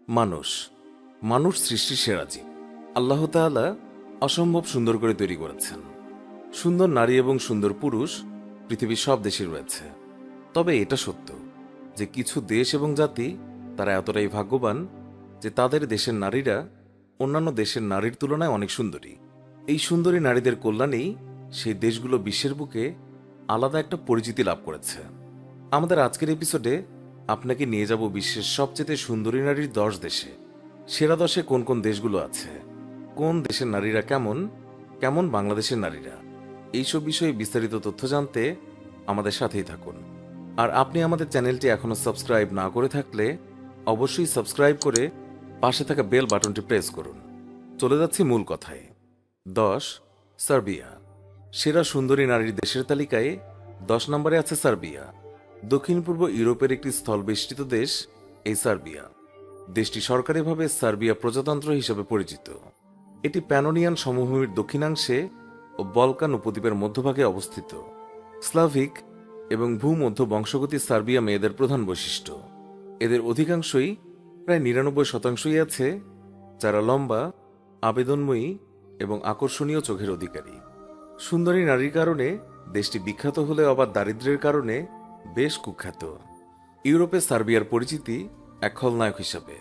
মানুষ মানুষ সৃষ্টির সেরা জীব। আল্লাহ তাআলা অসম্ভব সুন্দর করে তৈরি করেছেন। সুন্দর নারী এবং সুন্দর পুরুষ পৃথিবীর সব দেশে রয়েছে। তবে এটা সত্য যে কিছু দেশ এবং জাতি তারা এতটাই ভাগ্যবান যে তাদের দেশের নারীরা অন্যান্য দেশের নারীর তুলনায় অনেক সুন্দরী। এই সুন্দরী নারীদের কল্যাণেই সেই দেশগুলো বিশ্বের বুকে আলাদা একটা পরিচিতি লাভ করেছে। আমাদের আজকের এপিসোডে আপনাকে নিয়ে যাব বিশ্বের সবচেয়ে সুন্দরী নারীর 10 দেশে। সেরা 10-এ কোন কোন দেশগুলো আছে, কোন দেশের নারীরা কেমন কেমন বাংলাদেশের নারীরা, এইসব বিষয়ে বিস্তারিত তথ্য জানতে আমাদের সাথেই থাকুন। আর আপনি আমাদের চ্যানেলটি এখনো সাবস্ক্রাইব না করে থাকলে অবশ্যই সাবস্ক্রাইব করে পাশে থাকা বেল বাটনটি প্রেস করুন। চলে যাচ্ছি মূল কথায়। 10, সার্বিয়া। সেরা সুন্দরী নারীর দেশের তালিকায় 10 নম্বরে আছে সার্বিয়া। দক্ষিণ পূর্ব ইউরোপের একটি স্থলবেষ্টিত দেশ এই সার্বিয়া। দেশটি সরকারিভাবে সার্বিয়া প্রজাতন্ত্র হিসেবে পরিচিত। এটি প্যানোনিয়ান সমভূমির দক্ষিণাংশে ও বলকান উপদ্বীপের মধ্যভাগে অবস্থিত। স্লাভিক এবং ভূমধ্য বংশগতি সার্বিয়া মেয়েদের প্রধান বৈশিষ্ট্য। এদের অধিকাংশই প্রায় 99% আছে যারা লম্বা, আবেদনময়ী এবং আকর্ষণীয় চোখের অধিকারী। সুন্দরী নারীর কারণে দেশটি বিখ্যাত হলে আবার দারিদ্র্যের কারণে বেশ কুখ্যাত। ইউরোপে সার্বিয়ার পরিচিতি এক খলনায়ক হিসাবে।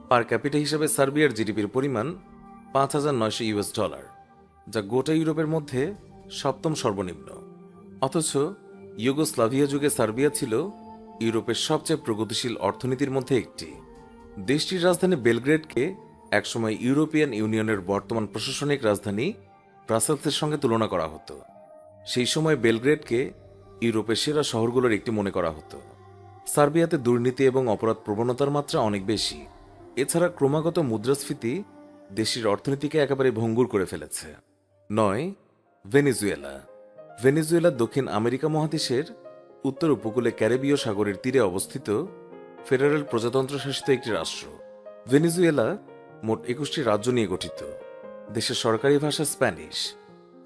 পার ক্যাপিটা হিসাবে সার্বিয়ার জিডিপির পরিমাণ $5,900, যা গোটা ইউরোপের মধ্যে সপ্তম সর্বনিম্ন। অথচ ইউগোস্লাভিয়া যুগে সার্বিয়া ছিল ইউরোপের সবচেয়ে প্রগতিশীল অর্থনীতির মধ্যে একটি। দেশটির রাজধানী বেলগ্রেডকে একসময় ইউরোপিয়ান ইউনিয়নের বর্তমান প্রশাসনিক রাজধানী ব্রাসেলসের সঙ্গে তুলনা করা হতো। সেই সময় বেলগ্রেডকে ইউরোপের সেরা শহরগুলোর একটি মনে করা হতো। সার্বিয়াতে দুর্নীতি এবং অপরাধ প্রবণতার মাত্রা অনেক বেশি। এছাড়া ক্রমাগত মুদ্রাস্ফীতি দেশটির অর্থনীতিকে একেবারে ভঙ্গুর করে ফেলেছে। 9, ভেনেজুয়েলা। ভেনেজুয়েলা দক্ষিণ আমেরিকা মহাদেশের উত্তর উপকূলে ক্যারিবীয় সাগরের তীরে অবস্থিত ফেডারেল প্রজাতন্ত্র শাসিত একটি রাষ্ট্র। ভেনেজুয়েলা মোট 21টি রাজ্য নিয়ে গঠিত। দেশের সরকারি ভাষা স্প্যানিশ,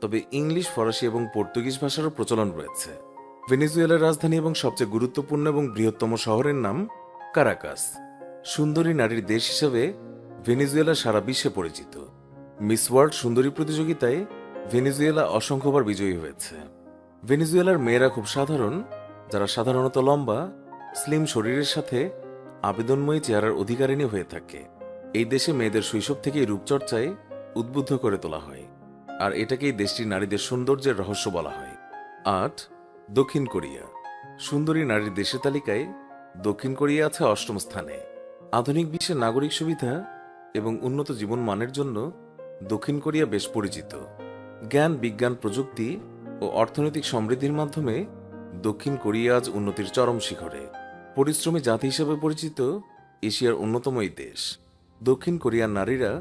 তবে ইংলিশ, ফরাসি এবং পর্তুগিজ ভাষারও প্রচলন রয়েছে। ভেনেজুয়েলার রাজধানী এবং সবচেয়ে গুরুত্বপূর্ণ এবং বৃহত্তম শহরের নাম কারাকাস। সুন্দরী নারীর দেশ হিসেবে ভেনেজুয়েলা সারা বিশ্বে পরিচিত। মিস ওয়ার্ল্ড সুন্দরী প্রতিযোগিতায় ভেনেজুয়েলা অসংখ্যবার বিজয়ী হয়েছে। ভেনেজুয়েলার মেয়েরা খুব সাধারণ, যারা সাধারণত লম্বা, স্লিম শরীরের সাথে আবেদনময়ী চেহারার অধিকারিণী হয়ে থাকে। এই দেশে মেয়েদের শৈশব থেকেই রূপচর্চায় উদ্বুদ্ধ করে তোলা হয়, আর এটাকেই দেশটির নারীদের সৌন্দর্যের রহস্য বলা হয়। 8, দক্ষিণ কোরিয়া। সুন্দরী নারীর দেশের তালিকায় দক্ষিণ কোরিয়া আছে 8ম স্থানে। আধুনিক বিশ্বের নাগরিক সুবিধা এবং উন্নত জীবন মানের জন্য দক্ষিণ কোরিয়া বেশ পরিচিত। জ্ঞান, বিজ্ঞান, প্রযুক্তি ও অর্থনৈতিক সমৃদ্ধির মাধ্যমে দক্ষিণ কোরিয়া আজ উন্নতির চরম শিখরে। পরিশ্রমী জাতি হিসেবে পরিচিত এশিয়ার অন্যতম এই দেশ। দক্ষিণ কোরিয়ার নারীরা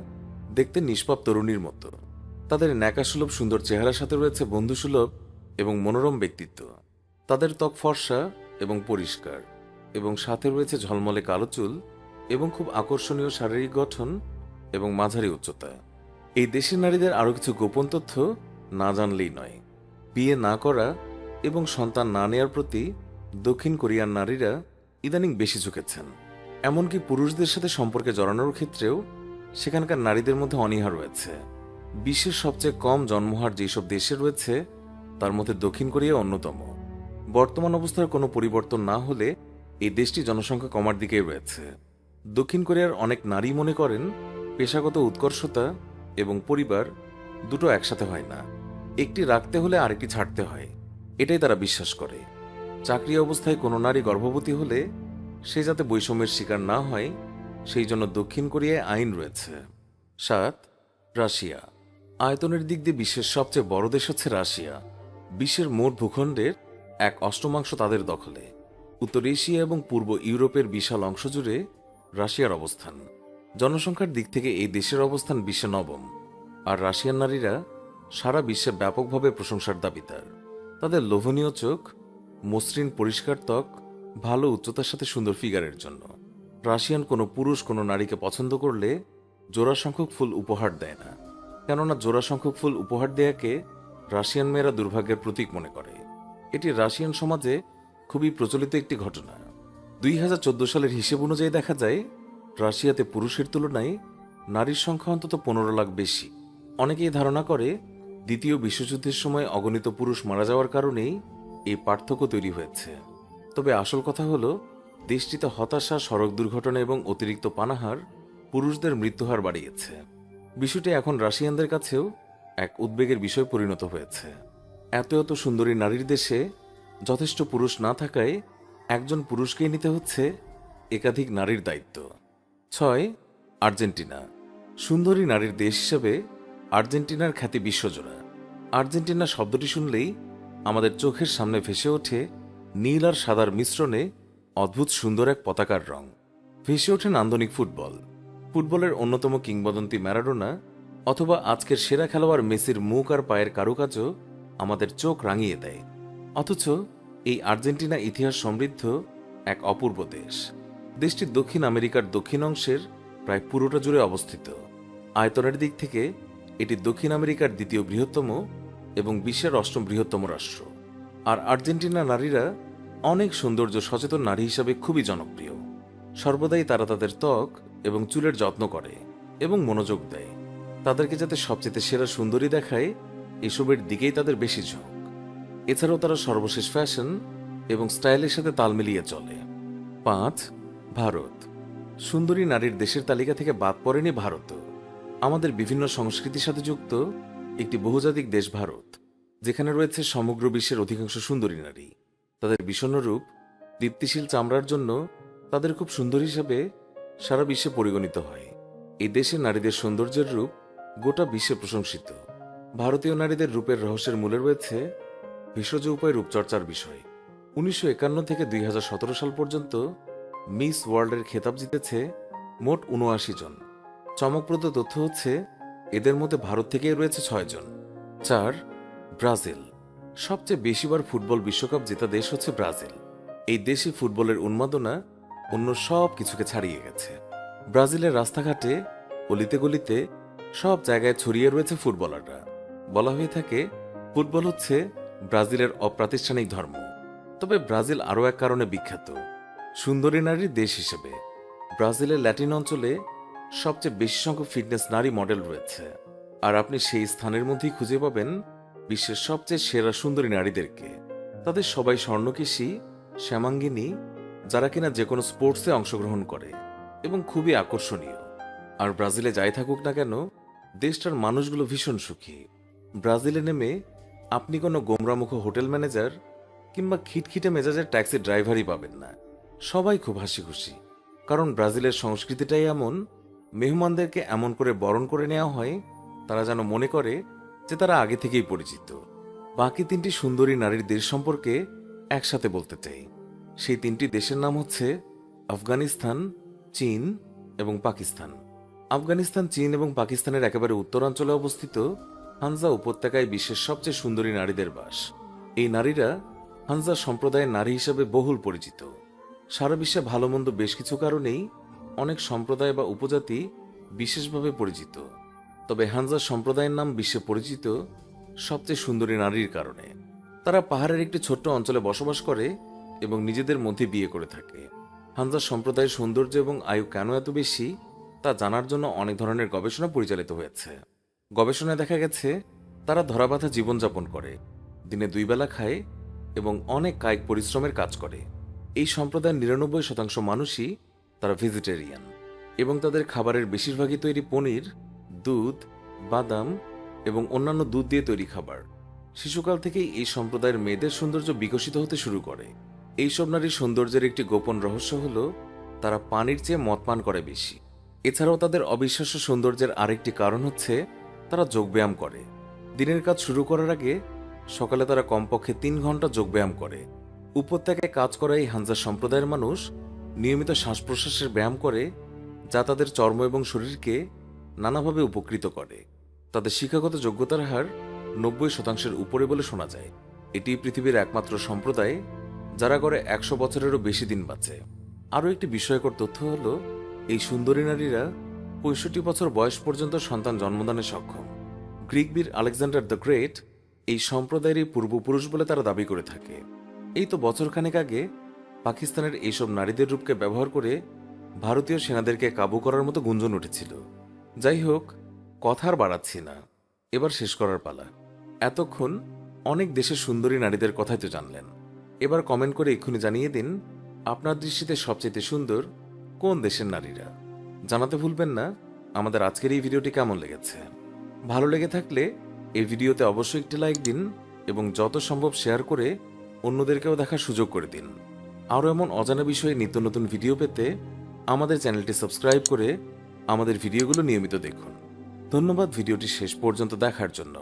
দেখতে নিষ্পাপ তরুণীর মতো। তাদের ন্যাকাসুলভ সুন্দর চেহারার সাথে রয়েছে বন্ধুসুলভ এবং মনোরম ব্যক্তিত্ব। তাদের ত্বক ফর্সা এবং পরিষ্কার, এবং সাথে রয়েছে ঝলমলে কালো চুল এবং খুব আকর্ষণীয় শারীরিক গঠন এবং মাঝারি উচ্চতা। এই দেশের নারীদের আরও কিছু গোপন তথ্য না জানলেই নয়। বিয়ে না করা এবং সন্তান না নেয়ার প্রতি দক্ষিণ কোরিয়ার নারীরা ইদানিং বেশি ঝুঁকেছেন। এমনকি পুরুষদের সাথে সম্পর্কে জড়ানোর ক্ষেত্রেও সেখানকার নারীদের মধ্যে অনীহা রয়েছে। বিশ্বের সবচেয়ে কম জন্মহার যেসব দেশে রয়েছে তার মধ্যে দক্ষিণ কোরিয়া অন্যতম। বর্তমান অবস্থার কোনো পরিবর্তন না হলে এই দেশটি জনসংখ্যা কমার দিকেই রয়েছে। দক্ষিণ কোরিয়ার অনেক নারী মনে করেন পেশাগত উৎকর্ষতা এবং পরিবার দুটো একসাথে হয় না, একটি রাখতে হলে আরেকটি ছাড়তে হয়, এটাই তারা বিশ্বাস করে। চাকরি অবস্থায় কোনো নারী গর্ভবতী হলে সে যাতে বৈষম্যের শিকার না হয় সেই জন্য দক্ষিণ কোরিয়ায় আইন রয়েছে। 7, রাশিয়া। আয়তনের দিক দিয়ে বিশ্বের সবচেয়ে বড় দেশ হচ্ছে রাশিয়া। বিশ্বের মোট ভূখণ্ডের 1/8 তাদের দখলে। উত্তর এশিয়া এবং পূর্ব ইউরোপের বিশাল অংশ জুড়ে রাশিয়ার অবস্থান। জনসংখ্যার দিক থেকে এই দেশের অবস্থান বিশ্বে 9ম, আর রাশিয়ান নারীরা সারা বিশ্বে ব্যাপকভাবে প্রশংসার দাবিদার। তাদের লোভনীয় চোখ, মসৃণ পরিষ্কার ত্বক, ভালো উচ্চতার সাথে সুন্দর ফিগারের জন্য রাশিয়ান কোনো পুরুষ কোনো নারীকে পছন্দ করলে জোড়া সংখ্যক ফুল উপহার দেয় না, কেননা জোড়া সংখ্যক ফুল উপহার দেয়াকে রাশিয়ান মেয়েরা দুর্ভাগ্যের প্রতীক মনে করে। এটি রাশিয়ান সমাজে খুবই প্রচলিত একটি ঘটনা। 2014 সালের হিসেব অনুযায়ী দেখা যায় রাশিয়াতে পুরুষের তুলনায় নারীর সংখ্যা অন্তত 15 লাখ বেশি। অনেকেই ধারণা করে দ্বিতীয় বিশ্বযুদ্ধের সময় অগণিত পুরুষ মারা যাওয়ার কারণেই এই পার্থক্য তৈরি হয়েছে। তবে আসল কথা হলো, দেশটিতে হতাশা, সড়ক দুর্ঘটনা এবং অতিরিক্ত পানাহার পুরুষদের মৃত্যুহার বাড়িয়েছে। বিষয়টি এখন রাশিয়ানদের কাছেও এক উদ্বেগের বিষয় পরিণত হয়েছে। এত এত সুন্দরী নারীর দেশে যথেষ্ট পুরুষ না থাকায় একজন পুরুষকেই নিতে হচ্ছে একাধিক নারীর দায়িত্ব। 6. আর্জেন্টিনা। সুন্দরী নারীর দেশ হিসেবে আর্জেন্টিনার খ্যাতি বিশ্বজোড়া। আর্জেন্টিনা শব্দটি শুনলেই আমাদের চোখের সামনে ভেসে ওঠে নীল আর সাদার মিশ্রণে অদ্ভুত সুন্দর এক পতাকার রং। ভেসে ওঠে নান্দনিক ফুটবল, ফুটবলের অন্যতম কিংবদন্তি ম্যারাডোনা, অথবা আজকের সেরা খেলোয়াড় মেসির মুখ আর পায়ের কারুকাজও আমাদের চোখ রাঙিয়ে দেয়। অথচ এই আর্জেন্টিনা ইতিহাস সমৃদ্ধ এক অপূর্ব দেশ। দেশটি দক্ষিণ আমেরিকার দক্ষিণ অংশের প্রায় পুরোটা জুড়ে অবস্থিত। আয়তনের দিক থেকে এটি দক্ষিণ আমেরিকার দ্বিতীয় বৃহত্তম এবং বিশ্বের 8ম বৃহত্তম রাষ্ট্র। আর আর্জেন্টিনা নারীরা অনেক সৌন্দর্য সচেতন নারী হিসাবে খুবই জনপ্রিয়। সর্বদাই তারা তাদের ত্বক এবং চুলের যত্ন করে এবং মনোযোগ দেয়। তাদেরকে যাতে সবচেয়ে সেরা সুন্দরী দেখায়, এসবের দিকেই তাদের বেশি ঝোঁক। এছাড়াও তারা সর্বশেষ ফ্যাশন এবং স্টাইলের সাথে তাল মিলিয়ে চলে। 5. ভারত। সুন্দরী নারীর দেশের তালিকা থেকে বাদ পড়েনি ভারতও। আমাদের বিভিন্ন সংস্কৃতির সাথে যুক্ত একটি বহুজাতিক দেশ ভারত, যেখানে রয়েছে সমগ্র বিশ্বের অধিকাংশ সুন্দরী নারী। তাদের বিষণ্ণ রূপ, দীপ্তিশীল চামড়ার জন্য তাদের খুব সুন্দর হিসেবে সারা বিশ্বে পরিগণিত হয়। এই দেশের নারীদের সৌন্দর্যের রূপ গোটা বিশ্বে প্রশংসিত। ভারতীয় নারীদের রূপের রহস্যের মূলে রয়েছে ভেষজ উপায়ে রূপচর্চার বিষয়। 1951 থেকে 2017 সাল পর্যন্ত মিস ওয়ার্ল্ডের খেতাব জিতেছে মোট 79 জন। চমকপ্রদ তথ্য হচ্ছে, এদের মধ্যে ভারত থেকেই রয়েছে 6 জন। 4. ব্রাজিল। সবচেয়ে বেশিবার ফুটবল বিশ্বকাপ জেতা দেশ হচ্ছে ব্রাজিল। এই দেশে ফুটবলের উন্মাদনা অন্য সব কিছুকে ছাড়িয়ে গেছে। ব্রাজিলের রাস্তাঘাটে, অলিতে গলিতে সব জায়গায় ছড়িয়ে রয়েছে ফুটবলাররা। বলা হয়ে থাকে, ফুটবল হচ্ছে ব্রাজিলের অপ্রাতিষ্ঠানিক ধর্ম। তবে ব্রাজিল আরও এক কারণে বিখ্যাত, সুন্দরী নারীর দেশ হিসেবে। ব্রাজিলের ল্যাটিন অঞ্চলে সবচেয়ে বেশি সংখ্যক ফিটনেস নারী মডেল রয়েছে। আর আপনি সেই স্থানের মধ্যেই খুঁজে পাবেন বিশ্বের সবচেয়ে সেরা সুন্দরী নারীদেরকে। তাদের সবাই স্বর্ণকেশী, শ্যামাঙ্গিনী, যারা কিনা যে কোনো স্পোর্টসে অংশগ্রহণ করে এবং খুবই আকর্ষণীয়। আর ব্রাজিলে যাই থাকুক না কেন, দেশটার মানুষগুলো ভীষণ সুখী। ব্রাজিলে নেমে আপনি কোনো গোমরামুখ হোটেল ম্যানেজার কিংবা খিটখিটে মেজাজের ট্যাক্সি ড্রাইভারই পাবেন না। সবাই খুব হাসি খুশি, কারণ ব্রাজিলের সংস্কৃতিটাই এমন, মেহমানদেরকে এমন করে বরণ করে নেওয়া হয় তারা যেন মনে করে যে তারা আগে থেকেই পরিচিত। বাকি 3টি সুন্দরী নারীর দেশ সম্পর্কে একসাথে বলতে চাই। সেই 3টি দেশের নাম হচ্ছে আফগানিস্তান, চীন এবং পাকিস্তান। আফগানিস্তান, চীন এবং পাকিস্তানের একেবারে উত্তরাঞ্চলে অবস্থিত হানজা উপত্যকায় বিশ্বের সবচেয়ে সুন্দরী নারীদের বাস। এই নারীরা হানজা সম্প্রদায়ের নারী হিসেবে বহুল পরিচিত। সারা বিশ্বে ভালো মন্দ বেশ কিছু কারণেই অনেক সম্প্রদায় বা উপজাতি বিশেষভাবে পরিচিত। তবে হানজা সম্প্রদায়ের নাম বিশ্বে পরিচিত সবচেয়ে সুন্দরী নারীর কারণে। তারা পাহাড়ের একটি ছোট্ট অঞ্চলে বসবাস করে এবং নিজেদের মধ্যে বিয়ে করে থাকে। হানজা সম্প্রদায়ের সৌন্দর্য এবং আয়ু কেন এত বেশি তা জানার জন্য অনেক ধরনের গবেষণা পরিচালিত হয়েছে। গবেষণায় দেখা গেছে, তারা ধরাবাঁধা জীবনযাপন করে, দিনে 2 বেলা খায় এবং অনেক কায়িক পরিশ্রমের কাজ করে। এই সম্প্রদায়ের 99% মানুষই তারা ভেজিটেরিয়ান এবং তাদের খাবারের বেশিরভাগই তৈরি পনির, দুধ, বাদাম এবং অন্যান্য দুধ দিয়ে তৈরি খাবার। শিশুকাল থেকেই এই সম্প্রদায়ের মেয়েদের সৌন্দর্য বিকশিত হতে শুরু করে। এইসব নারীর সৌন্দর্যের একটি গোপন রহস্য হল তারা পানির চেয়ে মদ পান করে বেশি। এছাড়াও তাদের অবিশ্বাস্য সৌন্দর্যের আরেকটি কারণ হচ্ছে তারা যোগব্যায়াম করে। দিনের কাজ শুরু করার আগে সকালে তারা কমপক্ষে 3 ঘন্টা যোগব্যায়াম করে। উপত্যকায় কাজ করা এই হানজা সম্প্রদায়ের মানুষ নিয়মিত শ্বাস প্রশ্বাসের ব্যায়াম করে, যা তাদের চর্ম এবং শরীরকে নানাভাবে উপকৃত করে। তাদের শিক্ষাগত যোগ্যতার হার 90% উপরে বলে শোনা যায়। এটি পৃথিবীর একমাত্র সম্প্রদায় যারা গড়ে 100 বছরেরও বেশি দিন বাঁচে। আরও একটি বিস্ময়কর তথ্য হল, এই সুন্দরী নারীরা 65 বছর বয়স পর্যন্ত সন্তান জন্মদানে সক্ষম। গ্রিক বীর আলেকজান্ডার দ্য গ্রেট এই সম্প্রদায়েরই পূর্বপুরুষ বলে তারা দাবি করে থাকে। এই তো বছরখানেক আগে পাকিস্তানের এইসব নারীদের রূপকে ব্যবহার করে ভারতীয় সেনাদেরকে কাবু করার মতো গুঞ্জন উঠেছিল। যাই হোক, কথা আর বাড়াচ্ছি না, এবার শেষ করার পালা। এতক্ষণ অনেক দেশের সুন্দরী নারীদের কথাই তো জানলেন। এবার কমেন্ট করে এক্ষুনি জানিয়ে দিন আপনার দৃষ্টিতে সবচেয়ে সুন্দর কোন দেশের নারীরা। জানাতে ভুলবেন না আমাদের আজকের এই ভিডিওটি কেমন লেগেছে। ভালো লেগে থাকলে এই ভিডিওতে অবশ্যই একটি লাইক দিন এবং যত সম্ভব শেয়ার করে অন্যদেরকেও দেখার সুযোগ করে দিন। আরও এমন অজানা বিষয়ে নিত্য নতুন ভিডিও পেতে আমাদের চ্যানেলটি সাবস্ক্রাইব করে আমাদের ভিডিওগুলো নিয়মিত দেখুন। ধন্যবাদ ভিডিওটি শেষ পর্যন্ত দেখার জন্য।